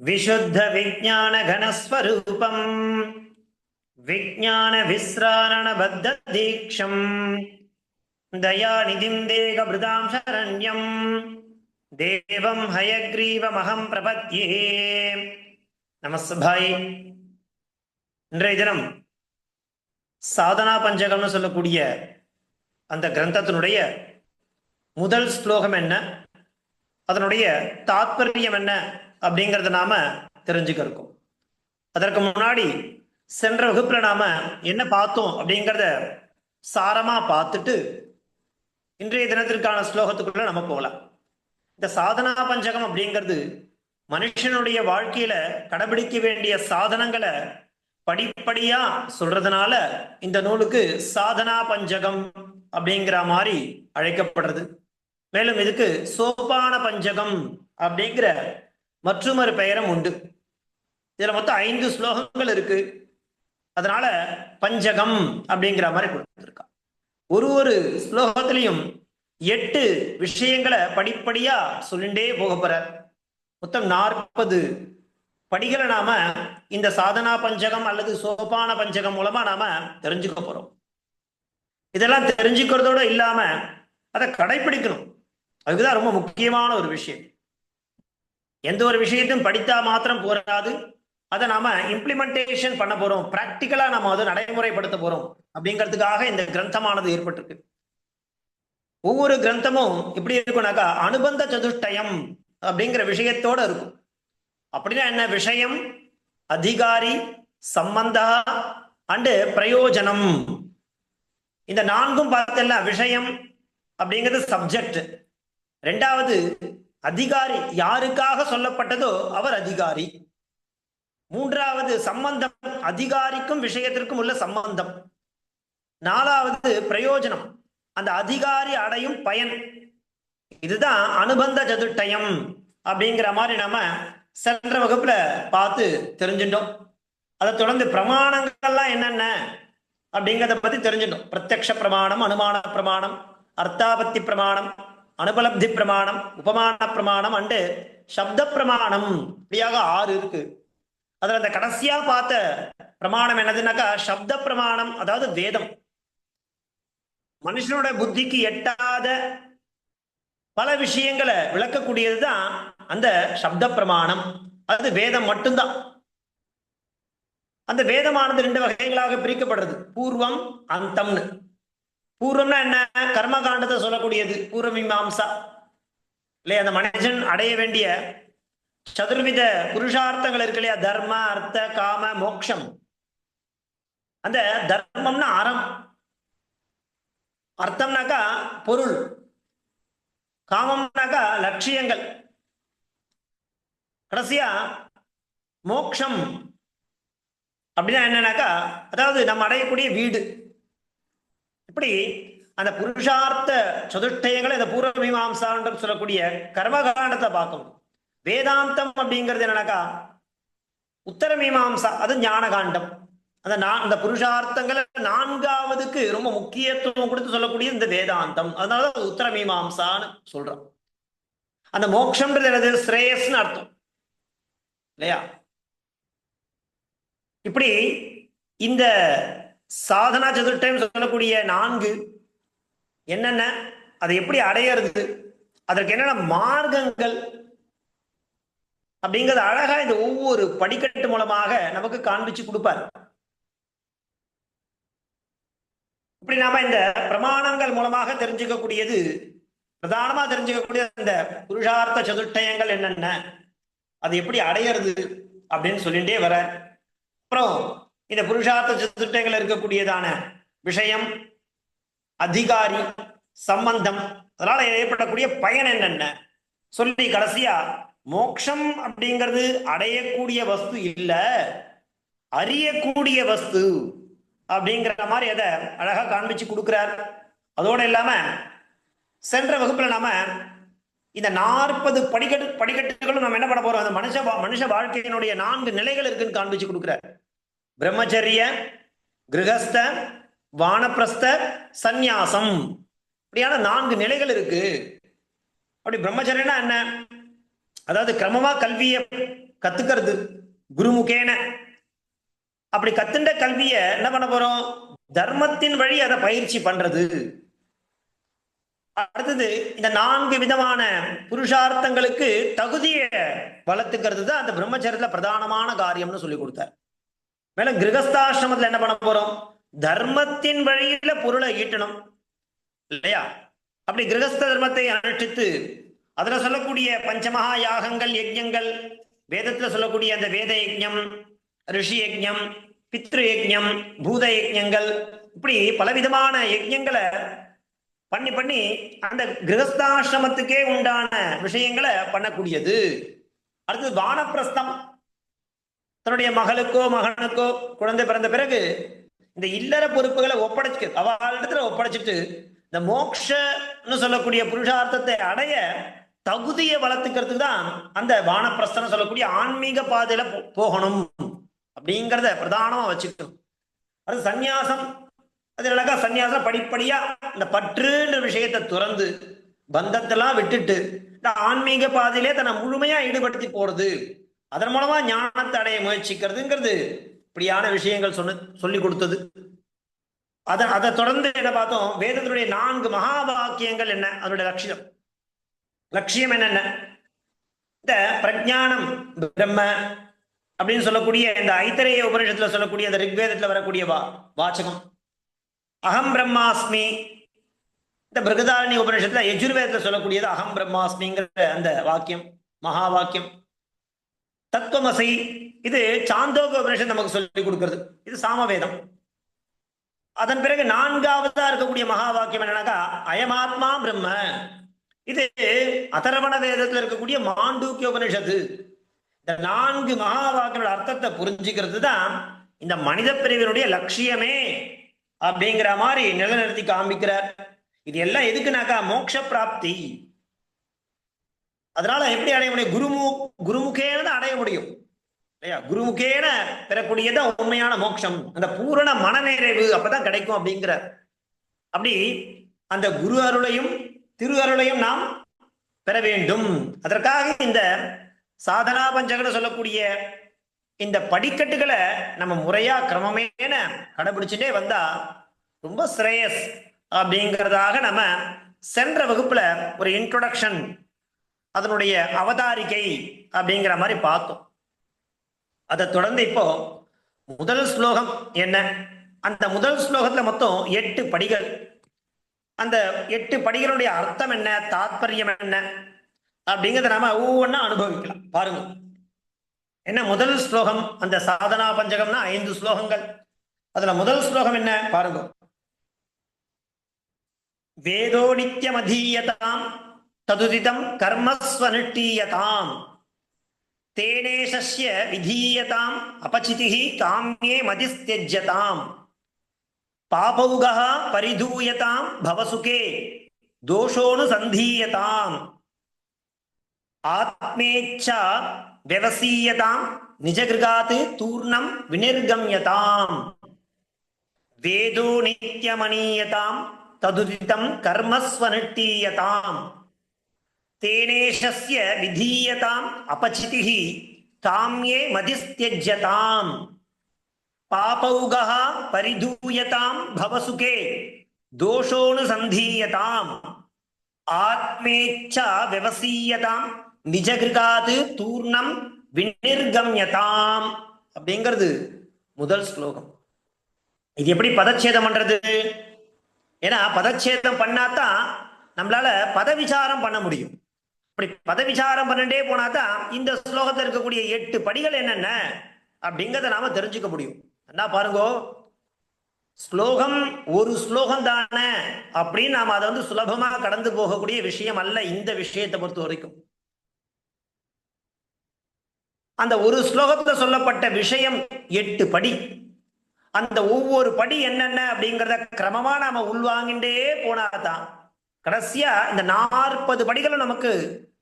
विशुद्ध विज्ञान घनस्वरूपम विज्ञान विस्रारण बद्ध दीक्षम दयानिधिं देहभृतां शरण्यं देवं हयग्रीवमहं प्रपद्ये நமஸ்பாய். இன்றைய தினம் சாதனா பஞ்சகம்னு சொல்லக்கூடிய அந்த கிரந்தத்தினுடைய முதல் ஸ்லோகம் என்ன, அதனுடைய தாத்பரியம் என்ன அப்படிங்கிறத நாம தெரிஞ்சுக்க இருக்கோம். அதற்கு முன்னாடி சென்ற வகுப்புல நாம என்ன பார்த்தோம் அப்படிங்கிறத சாரமா பார்த்துட்டு இன்றைய தினத்திற்கான ஸ்லோகத்துக்குள்ள நம்ம போகலாம். இந்த சாதனா பஞ்சகம் அப்படிங்கிறது மனுஷனுடைய வாழ்க்கையில கடைபிடிக்க வேண்டிய சாதனங்களை படிப்படியா சொல்றதுனால இந்த நூலுக்கு சாதனா பஞ்சகம் அப்படிங்கிற மாதிரி அழைக்கப்படுறது. மேலும் இதுக்கு சோபான பஞ்சகம் அப்படிங்கிற மற்றொரு பெயரும் உண்டு. இதுல மொத்தம் 5 ஸ்லோகங்கள் இருக்கு. அதனால பஞ்சகம் அப்படிங்கிற மாதிரி கொடுத்திருக்கா. ஒரு ஸ்லோகத்திலையும் 8 விஷயங்களை படிப்படியா சொல்லிண்டே போக போற. மொத்தம் 40 படிகளை நாம இந்த சாதனா பஞ்சகம் அல்லது சோபான பஞ்சகம் மூலமா நாம தெரிஞ்சுக்க போறோம். இதெல்லாம் தெரிஞ்சுக்கிறதோட இல்லாம அதை கடைபிடிக்கணும். அதுக்குதான் ரொம்ப முக்கியமான ஒரு விஷயம். எந்த ஒரு விஷயத்தையும் படித்தா மாத்திரம் போராது, அதை நாம இம்ப்ளிமெண்டேஷன் பண்ண போறோம், பிராக்டிக்கலா நம்ம அதை நடைமுறைப்படுத்த போறோம் அப்படிங்கிறதுக்காக இந்த கிரந்தமானது ஏற்பட்டிருக்கு. ஒவ்வொரு கிரந்தமும் எப்படி இருக்கும்னாக்கா அனுபந்த சதுஷ்டயம் அப்படிங்கிற விஷயத்தோட இருக்கும். அப்படின்னா என்ன? விஷயம், அதிகாரி, சம்பந்தா அண்டு பிரயோஜனம். இந்த 4ம் பார்த்தல விஷயம் அப்படிங்கிறது சப்ஜெக்ட். 2வது அதிகாரி, யாருக்காக சொல்லப்பட்டதோ அவர் அதிகாரி. 3வது சம்பந்தம், அதிகாரிக்கும் விஷயத்திற்கும் உள்ள சம்பந்தம். 4வது பிரயோஜனம், அந்த அதிகாரி அடையும் பயன். இதுதான் அனுபந்த சதுஷ்டயம் அப்படிங்கிற மாதிரி நாம சென்ற வகுப்புல பார்த்து தெரிஞ்சுட்டோம். அதை தொடர்ந்து பிரமாணங்கள்லாம் என்னென்ன அப்படிங்கிறத பத்தி தெரிஞ்சுட்டோம். பிரத்யக்ஷ பிரமாணம், அனுமான பிரமாணம், அர்த்தாபத்தி பிரமாணம், அனுபலப்தி பிரமாணம், உபமான பிரமாணம் அண்டு சப்த பிரமாணம். இப்படியாக 6 இருக்கு. அதுல அந்த கடைசியா பார்த்த பிரமாணம் என்னதுன்னாக்கா சப்த பிரமாணம், அதாவது வேதம். மனுஷனோட புத்திக்கு எட்டாத பல விஷயங்களை விளக்கக்கூடியதுதான் அந்த சப்த பிரமாணம். அது வேதம் மட்டும்தான். அந்த வேதமானது 2 வகைகளாக பிரிக்கப்படுறது, பூர்வம் அந்தம்னு. பூர்வம்னா என்ன? கர்மகாண்டத்தை சொல்லக்கூடியது பூர்வ மீமாம்சா இல்லையா? அந்த மனுஷன் அடைய வேண்டிய சதுர்வித புருஷார்த்தங்கள் இருக்கு இல்லையா? தர்ம, அர்த்த, காம, மோக்ஷம். அந்த தர்மம்னா அறம், அர்த்தம்னாக்கா பொருள், காமம்னாக்கா லட்சியங்கள், கடைசியா மோக்ஷம் அப்படின்னா என்னன்னாக்கா அதாவது நம்ம அடையக்கூடிய வீடு. இப்படி அந்த புருஷார்த்த சதுஷ்டயங்களை இந்த பூர்வ மீமாம்சான்னு சொல்லக்கூடிய கர்மகாண்டத்தை பார்க்கணும். வேதாந்தம் அப்படிங்கிறது என்னன்னாக்கா உத்தர மீமாம்சா, அது ஞானகாண்டம். அந்த புருஷார்த்தங்களை 4வதுக்கு ரொம்ப முக்கியத்துவம் கொடுத்து சொல்லக்கூடிய இந்த வேதாந்தம். அதனால உத்தர மீமாம்சான்னு சொல்றோம். அந்த மோட்சம்ன்றது என்னது? ஸ்ரேயஸ்னு அர்த்தம் இல்லையா? இப்படி இந்த சாதனா சதுஷ்டயம் சொல்லக்கூடிய 4 என்னென்ன, அதை எப்படி அடையிறது, அதற்கு என்னென்ன மார்க்கங்கள் அப்படிங்கிறது அழகா இந்த ஒவ்வொரு படிக்கட்டு மூலமாக நமக்கு காண்பிச்சு கொடுப்பார். இப்படி நாம இந்த பிரமாணங்கள் மூலமாக தெரிஞ்சுக்கக்கூடியது, பிரதானமா தெரிஞ்சுக்கக்கூடிய இந்த புருஷார்த்த சதுஷ்டயங்கள் என்னென்ன, அது எப்படி அடையிறது அப்படின்னு சொல்லிட்டே வர. அப்புறம் இந்த புருஷார்த்த சதுஷ்டயங்கள் இருக்கக்கூடியதான விஷயம், அதிகாரி, சம்பந்தம், அதனால ஏற்படக்கூடிய பயன் என்னென்ன சொல்லி கடைசியா மோக்ஷம் அப்படிங்கிறது அடையக்கூடிய வஸ்து இல்ல, அறியக்கூடிய வஸ்து அப்படிங்கிற மாதிரி அதை அழகா காண்பிச்சு கொடுக்கிறார். அதோட இல்லாம சென்ற வகுப்புல நாம இந்த 40 படிக்கட்டுகளும் நம்ம என்ன பண்ண போறோம், அந்த மனுஷ வாழ்க்கையினுடைய 4 நிலைகள் இருக்குன்னு காண்பிச்சு கொடுக்கிறார். பிரம்மச்சரிய, கிரகஸ்த, வானப்பிரஸ்த, சந்நியாசம். இப்படியான 4 நிலைகள் இருக்கு. அப்படி பிரம்மச்சரியனா என்ன? அதாவது கிரமமா கல்வியை கத்துக்கிறது குருமுகேன. அப்படி கத்துண்ட கல்விய என்ன பண்ண போறோம்? தர்மத்தின் வழி அதை பயிற்சி பண்றது. அடுத்தது இந்த 4 விதமான புருஷார்த்தங்களுக்கு தகுதியை வளர்த்துக்கிறது தான் அந்த பிரம்மச்சரியத்துல பிரதானமான காரியம்னு சொல்லி கொடுத்தார். மேலும் கிரகஸ்தாசிரமத்துல என்ன பண்ண போறோம்? தர்மத்தின் வழியில பொருளை ஈட்டணும் இல்லையா? அப்படி கிரகஸ்த தர்மத்தை அனுஷ்டித்து அதுல சொல்லக்கூடிய பஞ்சமகா யாகங்கள், யஜ்ஞங்கள், வேதத்துல சொல்லக்கூடிய அந்த வேத யஜ்ஞம், ரிஷி யஜ்ஞம், பித்ரு யஜ்ஞம், பூத யஜ்ஞங்கள், இப்படி பலவிதமான யஜ்ஞங்களை பண்ணி பண்ணி அந்த கிரகஸ்தாசிரமத்துக்கே உண்டான விஷயங்களை பண்ணக்கூடியது. அடுத்தது வானப்பிரஸ்தம். தன்னுடைய மகளுக்கோ மகனுக்கோ குழந்தை பிறந்த பிறகு இந்த இல்லற பொறுப்புகளை அவளிடத்துல ஒப்படைச்சிட்டு இந்த மோக்ஷன்னு சொல்லக்கூடிய புருஷார்த்தத்தை அடைய தகுதியை வளர்த்துக்கிறதுக்கு தான் அந்த வானப்பிரஸ்தம் சொல்லக்கூடிய ஆன்மீக பாதையில போகணும் அப்படிங்கிறத பிரதானமா வச்சுக்கணும். அது சந்நியாசம். அது அழகா சந்நியாசம் படிப்படியா இந்த பற்றுன்ற விஷயத்தை துறந்து பந்தத்தெல்லாம் விட்டுட்டு இந்த ஆன்மீக பாதையிலே தன்னை முழுமையா ஈடுபடுத்தி போறது, அதன் மூலமா ஞானத்தை அடைய முயற்சிக்கிறதுங்கிறது இப்படியான விஷயங்கள் சொல்லி கொடுத்தது. அதை தொடர்ந்து என்ன பார்த்தோம்? வேதத்தினுடைய 4 மகா வாக்கியங்கள் என்ன, அதனுடைய லட்சியம் என்னென்ன? இந்த பிரஜானம் பிரம்ம அப்படின்னு சொல்லக்கூடிய இந்த ஐத்தரேய உபனிஷத்துல சொல்லக்கூடிய அந்த ரிக்வேதத்துல வரக்கூடிய வாச்சகம், அகம் பிரம்மாஸ்மி. இந்த பிருகதாரண்ய உபனிஷத்துல யஜுர்வேதத்துல சொல்லக்கூடியது அகம் பிரம்மாஸ்மிங்கிற அந்த வாக்கியம், மகா வாக்கியம். தத்துவமசி, இது சாந்தோக உபனிஷத் நமக்கு சொல்லி கொடுக்கிறது, இது சாமவேதம். அதன் பிறகு 4வதா இருக்கக்கூடிய மகா வாக்கியம் என்னன்னாக்கா அயமாத்மா பிரம்ம, இது அதர்வண வேதத்துல இருக்கக்கூடிய மாண்டூக்கிய உபனிஷத்து. இந்த 4 மகா வாக்கியோட அர்த்தத்தை புரிஞ்சுக்கிறது தான் இந்த மனித பிரிவினுடைய லட்சியமே அப்படிங்கிற மாதிரி நிலைநிறுத்தி காமிக்கிறார். இது எல்லாம் எதுக்குனாக்கா மோட்ச பிராப்தி. அதனால எப்படி அடைய முடியும்? குருமுகேன தான் அடைய முடியும் இல்லையா? குருமுகேன பெறக்கூடியதான் உண்மையான மோட்சம், அந்த பூரண மனநிறைவு அப்பதான் கிடைக்கும் அப்படிங்கிற. அப்படி அந்த குரு அருளையும் திரு அருளையும் நாம் பெற வேண்டும். அதற்காக இந்த சாதனா பஞ்சகன்னு சொல்லக்கூடிய இந்த படிக்கட்டுகளை நம்ம முறையா கிரமமேன கடைபிடிச்சுட்டே வந்தா ரொம்ப ஸ்ரேயஸ் அப்படிங்கிறதாக நம்ம சென்ற வகுப்புல ஒரு இன்ட்ரோடக்ஷன், அதனுடைய அவதாரிகை அப்படிங்கிற மாதிரி பார்த்தோம். அதை தொடர்ந்து இப்போ முதல் ஸ்லோகம் என்ன, அந்த முதல் ஸ்லோகத்துல மொத்தம் 8 படிகள். அந்த 8 படிகளுடைய அர்த்தம் என்ன, தாத்பரியம் என்ன அப்படிங்கிறத நாம ஒவ்வொன்றா அனுபவிக்கலாம். பாருங்க என்ன முதல் ஸ்லோகம். அந்த சாதனா பஞ்சகம்னா 5 ஸ்லோகங்கள். அதுல முதல் ஸ்லோகம் என்ன பாருங்க. வேதோ நித்யமதீயதாம் ததுதிதம் கர்மஸ்வனுஷ்டீயதாம் தேனேஷஸ்ய விதீயதாம் அபசிதிஹி காம்யே மதிஸ்த்யஜ்யதாம் பாபௌகஹ பரிதூயதாம் பவசுகே தோஷோனு சந்தீயதாம் ஆத்மேச்சா व्यवसीयताम निजगृगात् तूर्णं विनिर्गम्यताम वेदो नित्यमनीयताम तदुदितं कर्मस्वनुष्ठीयताम तेनेशस्य विधीयताम अपचितिः काम्ये मदिस्त्यज्यताम पापौगः परिधूयताम भवसुखे दोषोऽनुसन्धीयताम आत्मेच्छा व्यवसीयताम நிஜகிருகாது தூர்ணம் விநிர்கம்யதாம் அப்படிங்கிறது முதல் ஸ்லோகம். இது எப்படி பதச்சேதம் பண்றது? ஏன்னா பதச்சேதம் பண்ணாதான் நம்மளால பதவிசாரம் பண்ண முடியும். அப்படி பதவிசாரம் பண்ணிட்டே போனாதான் இந்த ஸ்லோகத்தில் இருக்கக்கூடிய 8 படிகள் என்னென்ன அப்படிங்கிறத நாம தெரிஞ்சுக்க முடியும். என்ன பாருங்க, ஸ்லோகம் ஒரு ஸ்லோகம் தானே அப்படின்னு நாம அதை சுலபமா கடந்து போகக்கூடிய விஷயம் அல்ல. இந்த விஷயத்தை பொறுத்த வரைக்கும் அந்த ஒரு ஸ்லோகத்துல சொல்லப்பட்ட விஷயம் 8 படி. அந்த ஒவ்வொரு படி என்னென்ன அப்படிங்கிறத கிரமமா நாம உள்வாங்கிட்டே போனாதான் கடைசியா இந்த 40 படிகளும் நமக்கு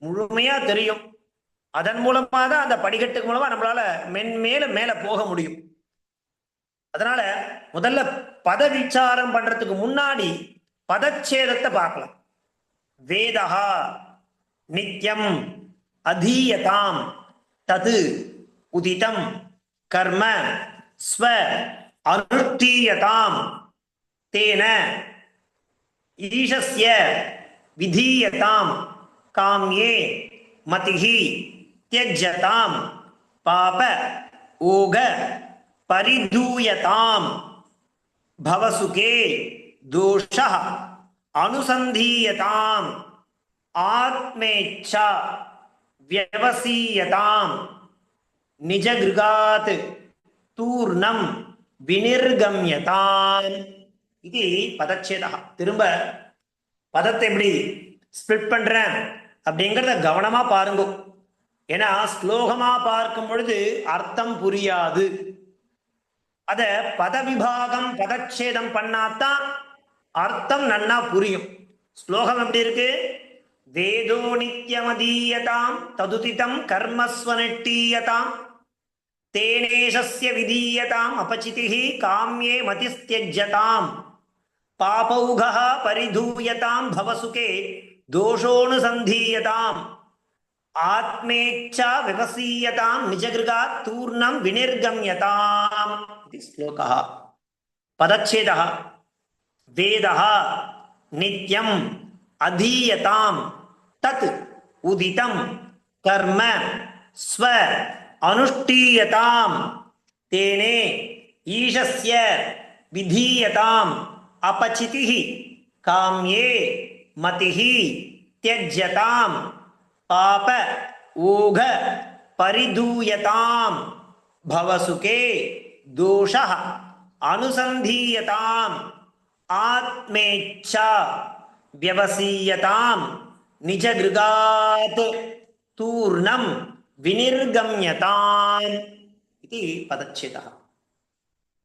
முழுமையா தெரியும். அதன் மூலமா தான் அந்த படிக்கட்டுக்கு மூலமா நம்மளால மேல போக முடியும். அதனால முதல்ல பத விசாரம் பண்றதுக்கு முன்னாடி பதச்சேதத்தை பார்க்கலாம். வேதஹா நித்யம் அதீயதாம் தது உதிதம் கர்ம ஸ்வ அனுஷ்டீயதாம் தேன ஈஷஸ்ய விதீயதாம் காம்யே மதிஹி த்யஜ்யதாம் பாப ஓக பரிதூயதாம் பவசுகே தோஷः அனுசந்தீயதாம் ஆத்மேச்சா வியவசீயதாம் நிஜகிருகாத் தூர்ணம் வினிர்கம்யதாம். இது பதச்சேதா. திரும்ப பதத்தை எப்படி ஸ்பிளிட் பண்றேன் அப்படிங்கிறத கவனமா பாருங்க. ஏன்னா ஸ்லோகமா பார்க்கும் பொழுது அர்த்தம் புரியாது. அத பத விபாகம் பதச்சேதம் பண்ணாதான் அர்த்தம் நன்னா புரியும். ஸ்லோகம் எப்படி இருக்கு? வேதோ நித்யமதீயதாம் ததுதிதம் கர்மஸ்வனட்டீயதாம் தேனேஷஸ்ய விதீயதாம் அபசிதிஹி காம்யே மதிஸ்த்யஜ்யதாம் பாபௌகஹ பரிதூயதாம் பவசுகே தோஷோனுசந்தீயதாம் ஆத்மேச்சா விவசீயதாம் நிஜகிருகாத் தூர்ணம் வினிர்கம்யதாம். இது ஸ்லோகः. பதச்சேதः வேதः நித்யம் அதீயதாம் தத் உதிதம் கர்ம ஸ்வ அனுஷ்டீயதாம் தேனே ஈஷஸ்ய விதீயதாம் அபசிதிஹி காம்யே மதிஹி த்யஜ்யதாம் பாப ஓக பரிதூயதாம் பவசுகே தோஷः அனுசந்தீயதாம் ஆத்மேச்சா வியவசீயதாம் நிஜகிருகாத் தூர்ணம் வினிர்கம்யதாம். இது பதச்சேதா.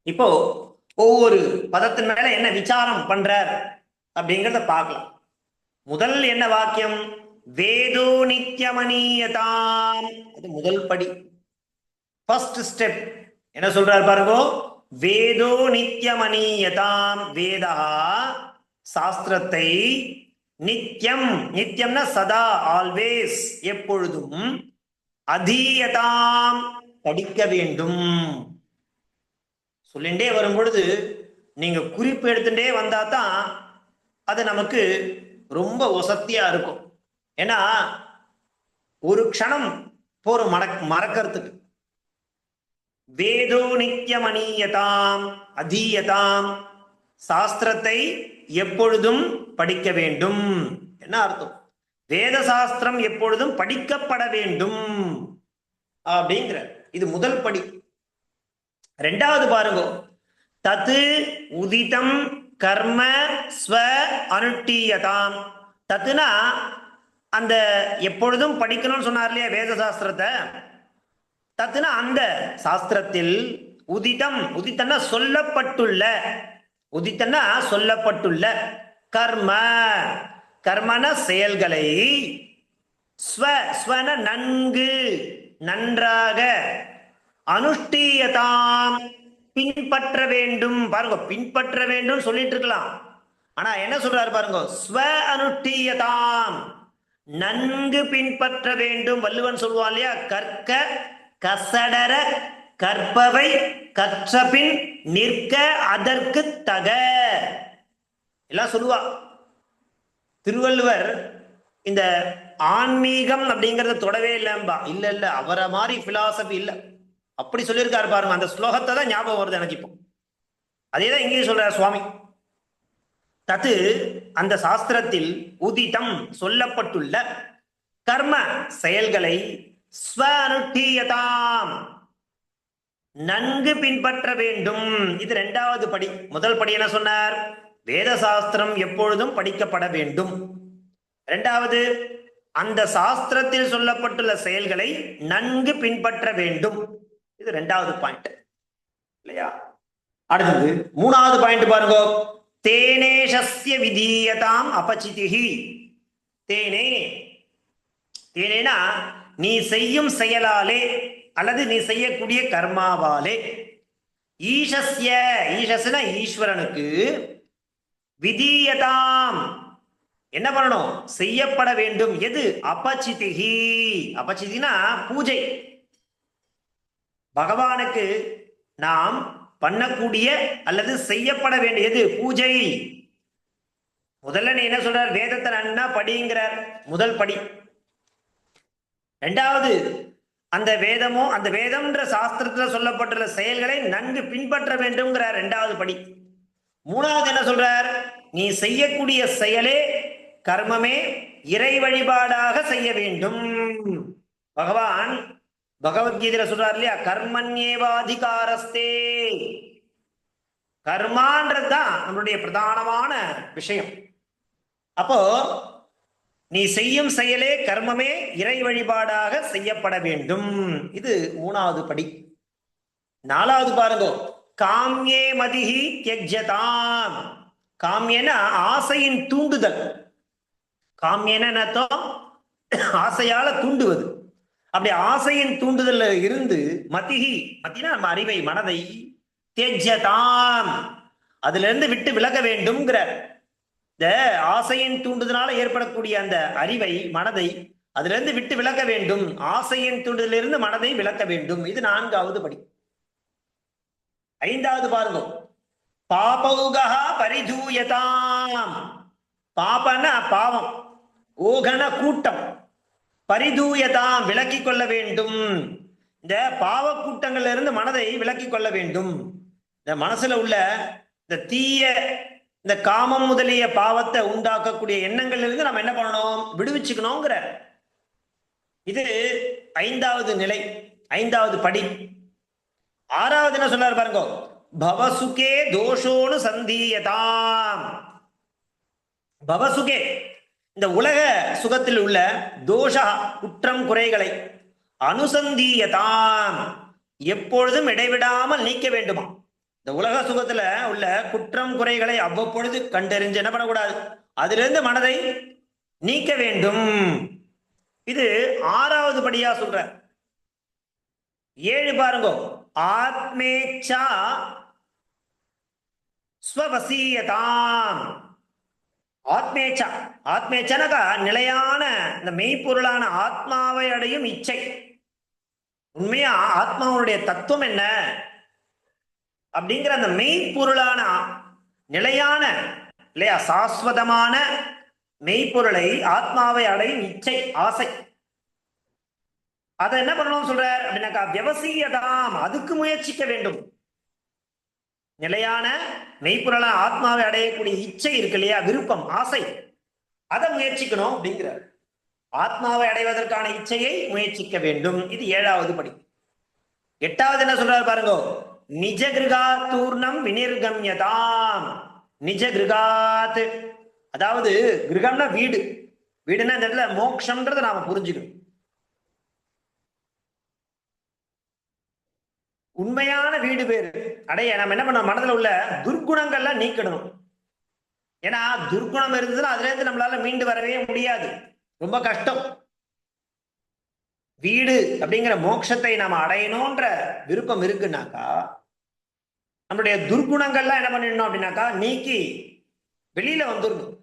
இப்போ ஒவ்வொரு பதத்தின் மேல என்ன விசாரம் பண்றார் அப்படிங்கிறத பார்க்கலாம். முதல் என்ன வாக்கியம்? வேதோ நித்யமனீயதாம். அது முதல் படி, ஃபர்ஸ்ட் ஸ்டெப். என்ன சொல்றார் பாருங்க. வேதோ நித்யமனீயதாம். வேதா சாஸ்திரத்தை நித்யம், நித்யம்னா சதா, ஆல்வேஸ், எப்பொழுதும், அதீயதாம் படிக்க வேண்டும். சொல்லிண்டே வரும் பொழுது நீங்க குறிப்பு எடுத்துட்டே வந்தா தான் அது நமக்கு ரொம்ப வசதியா இருக்கும். ஏன்னா ஒரு க்ஷணம் போரும் மறக்கிறதுக்கு. வேதோ நித்யமனீயதாம் அதீயதாம், சாஸ்திரத்தை எப்பொழுதும் படிக்க வேண்டும். என்ன அர்த்தம்? வேத சாஸ்திரம் எப்பொழுதும் படிக்கப்பட வேண்டும் அப்படிங்கிற இது முதல் படி. ரெண்டாவது பாருங்க, தத்து உதிதம் கர்ம ஸ்வ அனுஷ்டீயதாம். தத்துனா அந்த எப்பொழுதும் படிக்கணும்னு சொன்னார் இல்லையா வேத சாஸ்திரத்தை. தத்துனா அந்த சாஸ்திரத்தில் உதிதம், உதித்தன்னா சொல்லப்பட்டுள்ள, உதித்தன்னா சொல்லப்பட்டுள்ள கர்ம, கர்மன செயல்களை, ஸ்வ, ஸ்வன நன்கு, நன்றாக, அனுஷ்டீயதாம் பின்பற்ற வேண்டும். பாருங்க, பின்பற்ற வேண்டும் சொல்லிட்டு இருக்கலாம். ஆனா என்ன சொல்றாரு பாருங்க, ஸ்வ அனுஷ்டீயதாம், நன்கு பின்பற்ற வேண்டும். வள்ளுவன் சொல்லுவான் இல்லையா, கற்க கசடர கற்பவை கற்றபின் நிற்க அதற்கு தக எல்லாம் சொல்லுவா. திருவள்ளுவர் இந்த ஆன்மீகம் அப்படிங்கறத தொடவே இல்லம்பா. இல்ல இல்ல, அவரை மாதிரி பிலாசபி இல்ல, அப்படி சொல்லியிருக்காரு பாருங்க. அந்த ஸ்லோகத்தை தான் ஞாபகம் வருது எனக்கு இப்போ. அதேதான் இங்கேயும் சொல்றார் சுவாமி. தத்து அந்த சாஸ்திரத்தில் உதிதம் சொல்லப்பட்டுள்ள கர்ம செயல்களை ஸ்வ அனுஷ்டீயதாம் நன்கு பின்பற்ற வேண்டும். இது இரண்டாவது படி. முதல் படி என்ன சொன்னார்? வேத சாஸ்திரம் எப்பொழுதும் படிக்கப்பட வேண்டும். இரண்டாவது, அந்த சாஸ்திரத்தில் சொல்லப்பட்டுள்ள செயல்களை நன்கு பின்பற்ற வேண்டும். இது இரண்டாவது பாயிண்ட் இல்லையா? அடுத்தது மூணாவது பாயிண்ட் பாருங்க. தேனேஷஸ்ய விதீயதாம் அபசிதிஹி. தேனே, தேனேனா நீ செய்யும் செயலாலே அல்லது நீ செய்யக்கூடிய கர்மாவாலே, ஈஷஸ்ய, ஈஷஸ்னா ஈஸ்வரனுக்கு, விதீயதாம் என்ன பண்ணணும்? செய்யப்பட வேண்டும். எது? அபசிதிஹி. அபசிதினா பூஜை. பகவானுக்கு நாம் பண்ணக்கூடிய அல்லது செய்யப்பட வேண்டியது பூஜை. முதல்ல நீ என்ன சொல்றார், வேதத்தை நன்னா படிங்கிறார், முதல் படி. இரண்டாவது, அந்த வேதமோ அந்த வேதம்ன்ற சாஸ்திரத்துல சொல்லப்பட்டுள்ள செயல்களை நன்கு பின்பற்ற வேண்டும்ங்கிறார், இரண்டாவது படி. மூணாவது என்ன சொல்றார், நீ செய்யக்கூடிய செயலே கர்மமே இறை வழிபாடாக செய்ய வேண்டும். பகவான் பகவத்கீதையில சொல்றார் இல்லையா, கர்மண்யேவாதிகாரஸ்தே. கர்மான்றதுதான் நம்மளுடைய பிரதானமான விஷயம். அப்போ நீ செய்யும் செயலே கர்மமே இறை வழிபாடாக செய்யப்பட வேண்டும். இது மூணாவது படி. நாலாவது பாருங்க, காம்யே மதிஹி த்யஜ்யதாம். காமியன ஆசையின் தூண்டுதல். காமியன அர்த்தம் ஆசையால தூண்டுவது. அப்படி ஆசையின் தூண்டுதல் இருந்து மதிஹி, மத்தினா நம்ம அறிவை மனதை, த்யஜ்யதாம் அதுல இருந்து விட்டு விலக வேண்டும்ங்கிற. இந்த ஆசையின் தூண்டுதனால ஏற்படக்கூடிய அந்த அறிவை மனதை அதுல இருந்து விட்டு விலக்க வேண்டும். ஆசையின் தூண்டுதலிருந்து மனதை விலக்க வேண்டும். இது நான்காவது படி. ஐந்தாவது பாருங்க, பாபௌகா பரிதூயதாம். பாபன பாவம், ஓகன கூட்டம், பரிதூயதாம் விலக்கி கொள்ள வேண்டும். இந்த பாவ கூட்டங்கள்ல இருந்து மனதை விலக்கி கொள்ள வேண்டும். இந்த மனசுல உள்ள இந்த தீய, இந்த காமம் முதலிய பாவத்தை உண்டாக்கக்கூடிய எண்ணங்கள்ல இருந்து நம்ம என்ன பண்ணணும், விடுவிச்சுக்கணுங்கிற. இது ஐந்தாவது நிலை, ஐந்தாவது படி. ஆறாவது என்ன சொல்றாரு பாருங்க, பவசுகே தோஷோனு சந்தீயதாம். பவசுகே இந்த உலக சுகத்தில் உள்ள தோஷ குற்றம் குறைகளை அனுசந்தீயதாம் எப்பொழுதும் இடைவிடாமல் நீக்க வேண்டுமா. இந்த உலக சுகத்துல உள்ள குற்றம் குறைகளை அவ்வப்பொழுது கண்டறிஞ்சு என்ன பண்ணக்கூடாது, அதிலிருந்து மனதை நீக்க வேண்டும். இது ஆறாவது படியா சொல்ற. ஏழு பாருங்க, ஆத்மேச்சா ஸ்வவசீயதாம். ஆத்மேச்சா, ஆத்மேச்சனகா நிலையான இந்த மெய்ப்பொருளான ஆத்மாவை அடையும் இச்சை. உண்மையா ஆத்மாவுடைய தத்துவம் என்ன அப்படிங்கிற அந்த மெய்ப்பொருளான நிலையான இல்லையா சாஸ்வதமான மெய்ப்பொருளை, ஆத்மாவை அடையும் இச்சை, ஆசை, அதை என்ன பண்ணணும் சொல்றார் அப்படின்னாக்கா, விவசியதாம் அதுக்கு முயற்சிக்க வேண்டும். நிலையான மெய்ப்பொருளான ஆத்மாவை அடையக்கூடிய இச்சை இருக்கு இல்லையா, விருப்பம், ஆசை, அதை முயற்சிக்கணும் அப்படிங்கிறார். ஆத்மாவை அடைவதற்கான இச்சையை முயற்சிக்க வேண்டும். இது ஏழாவது படி. எட்டாவது என்ன சொல்றாரு பாருங்க, நிஜ கிருகாத்தூர்ணம் வினிர்கம்யதாம். நிஜ கிருகாத் அதாவது கிரகம்னா வீடு. வீடுன்னா இந்த இடத்துல மோட்சம்ன்றதை நாம புரிஞ்சுக்கணும். உண்மையான வீடு பேரு அடைய நம்ம என்ன பண்ண, மனதில் உள்ள துர்குணங்கள்லாம் நீக்கணும். ஏன்னா துர்குணம் இருந்ததுன்னா அதுல இருந்து நம்மளால மீண்டு வரவே முடியாது, ரொம்ப கஷ்டம். வீடு அப்படிங்கிற மோட்சத்தை நாம அடையணும்ன்ற விருப்பம் இருக்குன்னாக்கா நம்மளுடைய துர்குணங்கள்லாம் என்ன பண்ணிடணும் அப்படின்னாக்கா நீக்கி வெளியில வந்துடணும்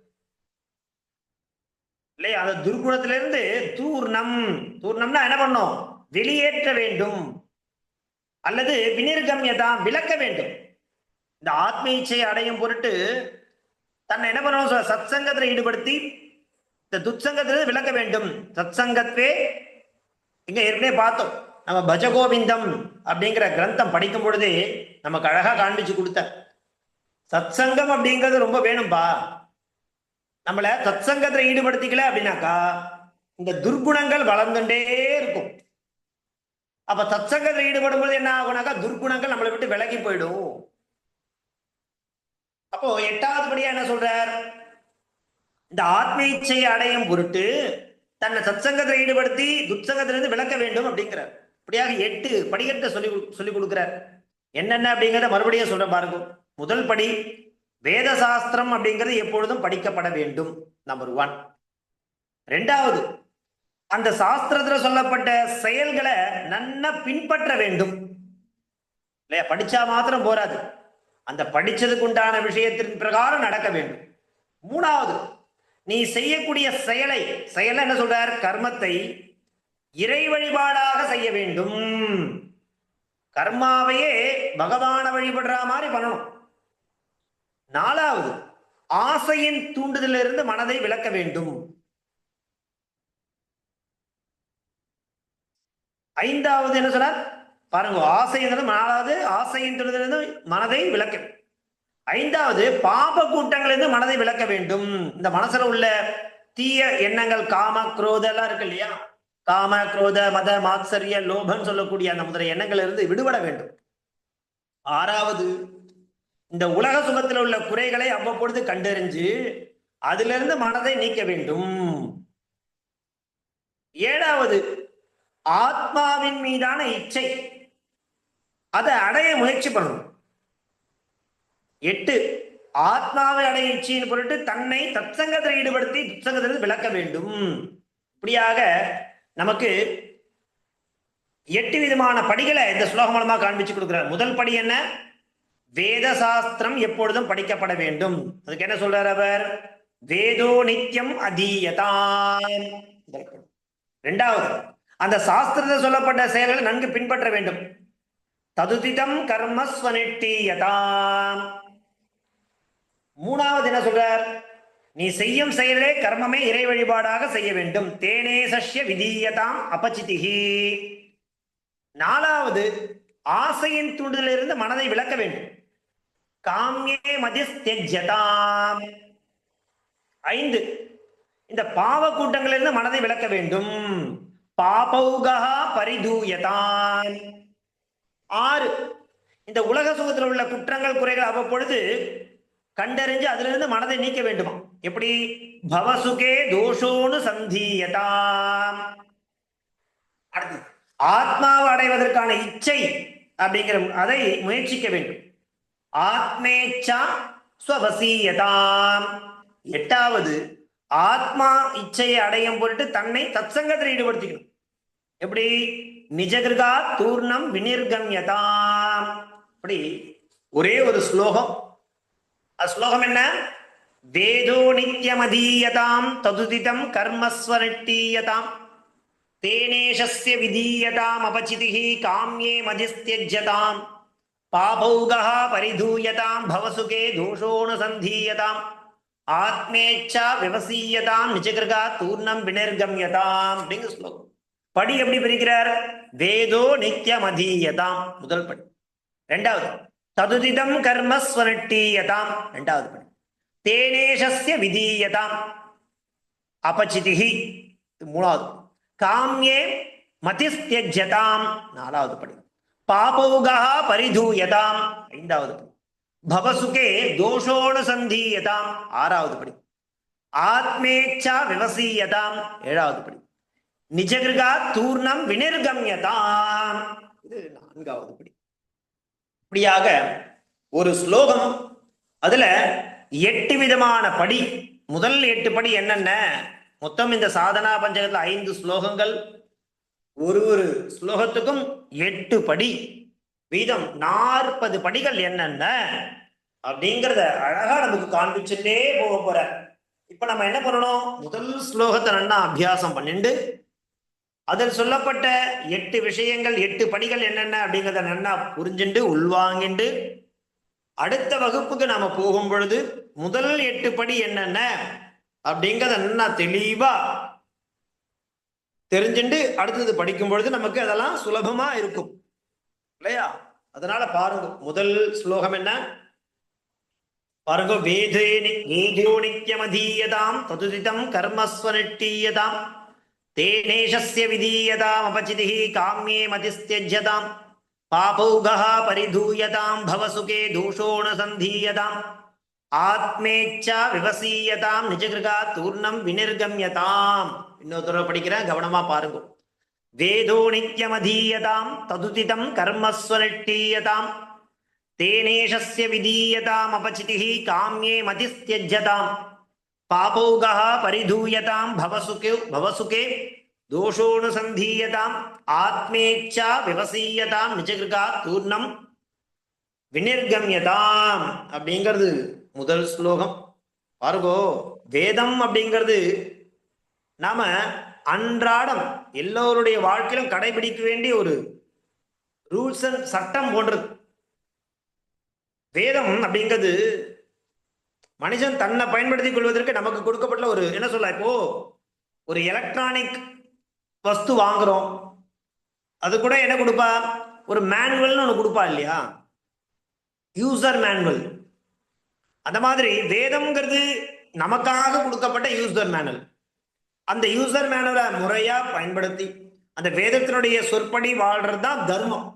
இல்லையா. அந்த துர்குணத்திலிருந்து தூர்ணம், தூர்ணம்னா என்ன பண்ணும், வெளியேற்ற வேண்டும். அல்லது வினிர்கம்யதாம் விளக்க வேண்டும். இந்த ஆத்ம இச்சையை அடையும் பொருட்டு தன்னை என்ன பண்ணணும், சத் சங்கத்துல ஈடுபடுத்தி இந்த துத்சங்கத்திலிருந்து விளக்க வேண்டும். சத் சங்கத்வே இங்க ஏற்கனவே பார்த்தோம், நம்ம பஜகோவிந்தம் அப்படிங்கிற கிரந்தம் படிக்கும் பொழுது நமக்கு அழகா காண்பிச்சு கொடுத்த சத் சங்கம் அப்படிங்கிறது ரொம்ப வேணும்பா. நம்மள சத் சங்கத்துல ஈடுபடுத்திக்கல அப்படின்னாக்கா இந்த துர்குணங்கள் வளர்ந்துட்டே இருக்கும். அப்ப சத் சங்கத்துல ஈடுபடும் பொழுது என்ன ஆகுனாக்கா துர்குணங்கள் நம்மளை விட்டு விலகி போயிடும். அப்போ எட்டாவது படியா என்ன சொல்றார், இந்த ஆத்ம இச்சையை அடையும் பொருட்டு தன்னை சத்சங்கத்தில் ஈடுபடுத்தி துட்சங்கத்திலிருந்து விளக்க வேண்டும் அப்படிங்கிறார். இப்படியாக 8 படிக்கட்டை சொல்லி கொடுக்கிறார். என்னென்ன அப்படிங்கிறத மறுபடியும் சொல்ற பாருங்க. முதல் படி, வேத சாஸ்திரம் அப்படிங்கிறது எப்பொழுதும் படிக்கப்பட வேண்டும், நம்பர் 1. ரெண்டாவது, அந்த சாஸ்திரத்துல சொல்லப்பட்ட செயல்களை நன்னா பின்பற்ற வேண்டும் இல்லையா. படிச்சா மாத்திரம் போராது, அந்த படிச்சதுக்கு உண்டான விஷயத்தின் பிரகாரம் நடக்க வேண்டும். மூணாவது, நீ செய்யக்கூடிய செயலை என்ன சொல்றார், கர்மத்தை இறை வழிபாடாக செய்ய வேண்டும். கர்மாவையே பகவான வழிபடுற மாதிரி பண்ணணும். நாலாவது, ஆசையின் தூண்டுதலிருந்து மனதை விலக்க வேண்டும். ஐந்தாவது என்ன சொன்னார் பாருங்க, ஆசை, நாலாவது ஆசையின் தூண்டுதலிருந்து மனதை விலக்க. ஐந்தாவது, பாப கூட்டங்களிலிருந்து மனதை விலக்க வேண்டும். இந்த மனசுல உள்ள தீய எண்ணங்கள், காம குரோத எல்லாம் இருக்கு இல்லையா, காம குரோத மத மாத்சரிய லோபம் சொல்லக்கூடிய அந்த முதலிய எண்ணங்கள் இருந்து விடுபட வேண்டும். ஆறாவது, இந்த உலக சுகத்தில் உள்ள குறைகளை அவ்வப்பொழுது கண்டறிஞ்சு அதிலிருந்து மனதை நீக்க வேண்டும். ஏழாவது, ஆத்மாவின் மீதான இச்சை, அதை அடைய முயற்சி பண்ணணும். 8, ஆத்மாவை அடைய இச்சையின் பொருட்டு தன்னை தற்சங்கத்தில் ஈடுபடுத்தி துச்சங்கத்திலிருந்து விளக்க வேண்டும். இப்படியாக நமக்கு 8 விதமான படிகளை இந்த ஸ்லோகம் மூலமா காண்பிச்சு கொடுக்கிறார். முதல் படி என்ன? வேத சாஸ்திரம் எப்பொழுதும் படிக்கப்பட வேண்டும். அதுக்கு என்ன சொல்றார் அவர்? வேதோ நித்தியம் அதீயதாம். இரண்டாவது, அந்த சாஸ்திரத்தில் சொல்லப்பட்ட செயல்களை நன்கு பின்பற்ற வேண்டும். ததுதிதம் கர்மஸ்வனிட்டீயதாம். மூணாவது என்ன சொல்றார்? நீ செய்யும் செயலே கர்மமே இறை வழிபாடாக செய்ய வேண்டும். தேனே சஷ்ய விதீயதாம் அபசிதிஹி. நாலாவது, ஆசையின் தூண்டுதலிலிருந்து மனதை விலக்க வேண்டும். காம்யே மதிஸ்த்யஜ்யதாம். 5, இந்த பாவ கூட்டங்களிலிருந்து மனதை விலக்க வேண்டும். பாபௌகா பரிதூயதாம். 6, இந்த உலக சுகத்தில் உள்ள குற்றங்கள் குறைகள் அவ்வப்பொழுது கண்டறிஞ்சு அதிலிருந்து மனதை நீக்க வேண்டுமா. எப்படி? பவசுகே தோஷோனு சந்தீயதாம். அடுத்து, ஆத்மாவை அடைவதற்கான இச்சை அப்படிங்கிற அதை முயற்சிக்க வேண்டும். ஆத்மேச்சா ஸ்வவசீயதாம். 8வது, ஆத்மா இச்சையை அடையும் பொருட்டு தன்னை தற்சங்கத்தில் ஈடுபடுத்திக்கணும். எப்படி? நிஜகிருகா தூர்ணம் வினிர்கம்யதாம். அப்படி ஒரே ஒரு ஸ்லோகம். ஸ்லோகம் என்ன? வேதோ நித்யமதீயதாம் ததுதிதம் கர்மஸ்வனிட்டீயதாம் தேனேஷஸ்ய விதீயதாம் அபசிதிஹி காம்யே மதிஸ்த்யஜ்யதாம் பாபௌகா பரிதூயதாம் பவசுகே தோஷோனுசந்தீயதாம் ஆத்மேச்சா விவசீயதாம் நிஜகிருகா தூர்ணம் வினிர்கம்யதாம். அப்படிங்கிற ஸ்லோகம். படி எப்படி பிரிக்கிறார்? வேதோ நித்யமதீயதாம் முதல் படி. இரண்டாவது, ததுதிதம் கர்மஸ்வனிட்டீயதாம் இரண்டாவது படி. தேனேஷஸ்ய விதீயதாம் அபசிதிஹி மூணாவது. காம்யே மதிஸ்த்யஜ்யதாம் நாலாவது படி. பாபௌகா பரிதூயதாம் ஐந்தாவது படி. பவசுகே தோஷோனுசந்தீயதாம் ஆறாவது படி. ஆத்மேச்சா விவசீயதாம் ஏழாவது படி. நிஜகிருகா தூர்ணம் வினிர்கம்யதாம் இது நான்காவது படி. இப்படியாக ஒரு ஸ்லோகம், அதுல 8 விதமான படி. முதல் 8 படி என்னென்ன? மொத்தம் இந்த சாதனா பஞ்சகத்துல 5 ஸ்லோகங்கள். ஒரு ஸ்லோகத்துக்கும் 8 படி வீதம் 40 படிகள் என்னென்ன அப்படிங்கிறத அழகா நமக்கு காண்பிச்சுட்டே போக போற. இப்ப நம்ம என்ன பண்ணணும்? முதல் ஸ்லோகத்தை நல்லா அபியாசம் பண்ணிண்டு அதில் சொல்லப்பட்ட 8 விஷயங்கள் 8 படிகள் என்னென்ன அப்படிங்கிறத நல்லா புரிஞ்சுண்டு உள்வாங்கிண்டு அடுத்த வகுப்புக்கு நாம போகும் பொழுது முதல் 8 படி என்னென்ன அப்படிங்கிறத நல்லா தெளிவா தெரிஞ்சுண்டு அடுத்தது படிக்கும் பொழுது நமக்கு அதெல்லாம் சுலபமா இருக்கும் இல்லையா? அதனால பாருங்க, முதல் ஸ்லோகம் என்ன பாருங்க. வேதோ நித்யமதீயதாம் ததுதிதம் கர்மஸ்வனிட்டீயதாம் தேனேஷஸ்ய விதீயதாம் அபசிதிஹி காம்யே மதிஸ்த்யஜ்யதாம் பாபௌகா பரிதூயதாம் பவசுகே தோஷோனுசந்தீயதாம் ஆத்மேச்சா விவசீயதாம் நிஜகிருகா தூர்ணம் வினிர்கம்யதாம். இன்னொரு தடவை படிக்கிறேன், கவனமா பாருங்க. வேதோ நித்யமதீயதாம் ததுதிதம் கர்மஸ்வனிட்டீயதாம் தேனேஷஸ்ய விதீயதாம் அபசிதிஹி காம்யே மதிஸ்த்யஜ்யதாம் பாபௌகா பரிதூயதாம் பவசுகே தோஷோனுசந்தீயதாம் ஆத்மேச்சா விவசீயதாம் நிஜகிருகா தூர்ணம் வினிர்கம்யதாம் அப்படிங்கிறது முதல் ஸ்லோகம். பாருங்கோ, வேதம் அப்படிங்கிறது நாம அன்றாடம் எல்லோருடைய வாழ்க்கையிலும் கடைபிடிக்க வேண்டிய ஒரு ரூல்ஸ் அண்ட் சட்டம் போன்றது. வேதம் அப்படிங்கிறது மனுஷன் தன்னை பயன்படுத்திக் கொள்வதற்கு நமக்கு கொடுக்கப்பட்ட ஒரு என்ன சொல்ல, இப்போ ஒரு எலக்ட்ரானிக் வஸ்து வாங்குறோம், அது கூட என்ன கொடுப்பா, ஒரு மேனுவல்னு ஒன்று கொடுப்பா இல்லையா, யூசர் மேனுவல். அந்த மாதிரி வேதம்ங்கிறது நமக்காக கொடுக்கப்பட்ட யூசர் மேனுவல். அந்த யூசர் மேனுவலை முறையா பயன்படுத்தி அந்த வேதத்தினுடைய சொற்படி வாழ்றது தான் தர்மம்.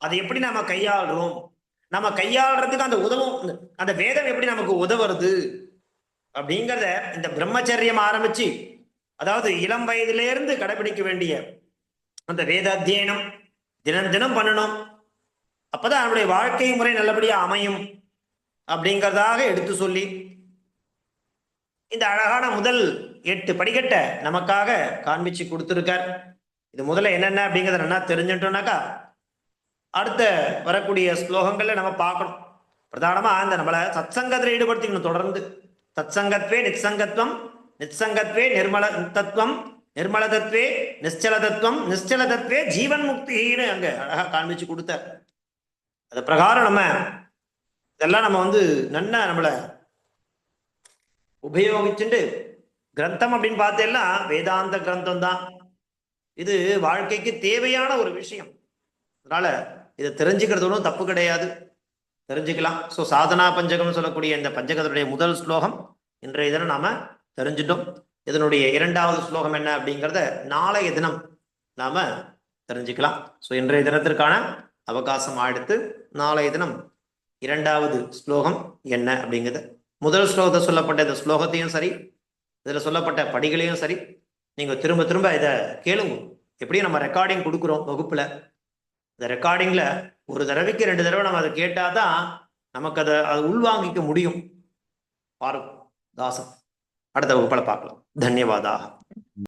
அதை எப்படி நாம கையாளுறோம், நம்ம கையாளுறதுக்கு அந்த உதவும், அந்த வேதம் எப்படி நமக்கு உதவுறது அப்படிங்கிறத இந்த பிரம்மச்சரியம் ஆரம்பிச்சு, அதாவது இளம் வயதிலிருந்து கடைபிடிக்க வேண்டிய அந்த வேத அத்தியனம் தினம் தினம் பண்ணணும். அப்பதான் அவனுடைய வாழ்க்கை முறை நல்லபடியா அமையும் அப்படிங்கிறதாக எடுத்து சொல்லி இந்த அழகான முதல் 8 படிக்கட்டை நமக்காக காண்பிச்சு கொடுத்துருக்கார். இது முதல்ல என்னென்ன அப்படிங்கிறத நல்லா தெரிஞ்சுட்டோம்னாக்கா அடுத்த வரக்கூடிய ஸ்லோகங்கள்ல நம்ம பார்க்கணும். பிரதானமா இந்த நம்மளை சத்சங்கத்தில் ஈடுபடுத்திக்கணும். தொடர்ந்து சத்சங்கத்வே நிச்சங்கத்வம், நிச்சங்கத்வே நிர்மல தத்துவம், நிர்மல தத்துவே நிச்சல தத்துவம், நிச்சல தத்துவே ஜீவன் முக்தின்னு அங்க அழகா காண்பிச்சு கொடுத்தார். அது பிரகாரம் நம்ம இதெல்லாம் நம்ம நன்னா நம்மளை உபயோகிச்சுட்டு கிரந்தம் அப்படின்னு பார்த்தேன்னா வேதாந்த கிரந்தம் தான். இது வாழ்க்கைக்கு தேவையான ஒரு விஷயம். அதனால இதை தெரிஞ்சுக்கிறது ஒன்றும் தப்பு கிடையாது, தெரிஞ்சுக்கலாம். ஸோ சாதனா பஞ்சகம் சொல்லக்கூடிய இந்த பஞ்சகத்தினுடைய முதல் ஸ்லோகம் இன்றைய தினம் நாம தெரிஞ்சிட்டோம். இதனுடைய 2வது ஸ்லோகம் என்ன அப்படிங்கிறத நாளைய தினம் நாம தெரிஞ்சுக்கலாம். ஸோ இன்றைய தினத்திற்கான அவகாசம் அடுத்து நாளைய தினம் 2வது ஸ்லோகம் என்ன அப்படிங்கிறது, முதல் ஸ்லோகத்தை சொல்லப்பட்ட இந்த ஸ்லோகத்தையும் சரி, இதுல சொல்லப்பட்ட படிகளையும் சரி, நீங்க திரும்ப திரும்ப இதை கேளுங்க. எப்படியும் நம்ம ரெக்கார்டிங் கொடுக்குறோம் வகுப்புல, இந்த ரெக்கார்டிங்ல ஒரு தடவைக்கு 2 தடவை நம்ம அதை கேட்டாதான் நமக்கு அதை உள்வாங்கிக்க முடியும். பாருங்க தாசன், அடுத்த வகுப்புல பார்க்கலாம். தன்யவாதாக.